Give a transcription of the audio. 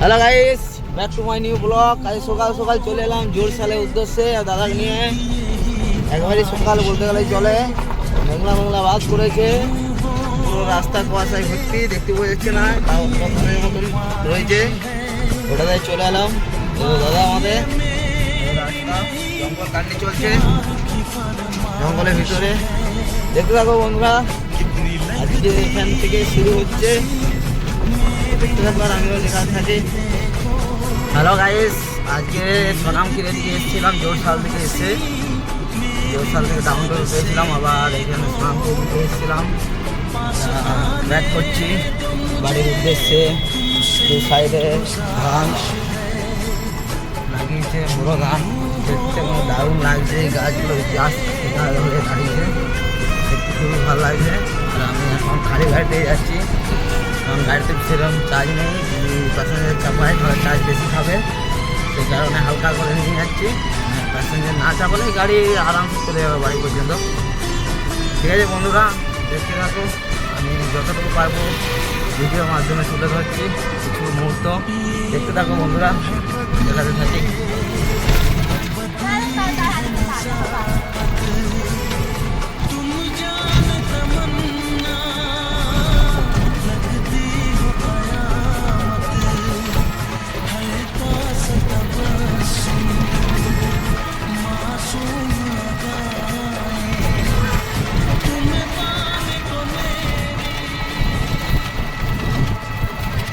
Hello guys, back to my new blog. আজ সকাল সকাল চলে এলাম জোরসালের উদ্দেশ্যে দাদাকে নিয়ে। একবারই সকাল বলতে গেলে চলে, মেঘলা মেঘলা বাস করেছে, পুরো রাস্তা কুয়াশায় ভর্তি, দেখতে বোঝা যাচ্ছে না, তাও প্রথমের মতন রয়েছে। ওটাতে চলে এলাম। দাদা আমাদের রাস্তা জঙ্গল কাটনি চলছে, জঙ্গলের ভিতরে দেখতে থাকো বন্ধুরা। আজকে এখান থেকে শুরু হচ্ছে, দেখতে থাকো আর আমিও লেখা থাকি। হ্যালো গাইস, আজকে সোনামকিরে দিকে এসেছিলাম, জোরসাল থেকে এসে জোরসাল থেকে ডাউনলোড পেয়েছিলাম, আবার এখানে সোনামকির দিকে এসেছিলাম। ব্যাক করছি বাড়ির উদ্দেশ্যে। দু সাইডে ধান লাগিয়েছে, বড়ো ধান, দেখতে কোনো দারুণ লাগছে। এই গাছগুলো জাস্ট দাঁড়িয়েছে, দেখতে খুবই ভালো লাগছে। আর আমি এখন খালি গাড়িতে যাচ্ছি, কারণ গাড়িতে সেরকম চার্জ নেই, প্যাসেঞ্জার চাপায় তাহলে চার্জ বেশি খাবে, সেই কারণে হালকা করে নিয়ে যাচ্ছি। প্যাসেঞ্জার না চাপালে গাড়ি আরামসে চলে যাবে বাড়ি পর্যন্ত। ঠিক আছে বন্ধুরা, দেখতে থাকো, আমি যতটুকু পারবো ভিডিওর মাধ্যমে তুলে ধরছি কিছু মুহূর্ত। দেখতে থাকো বন্ধুরা, দেখাতে থাকি।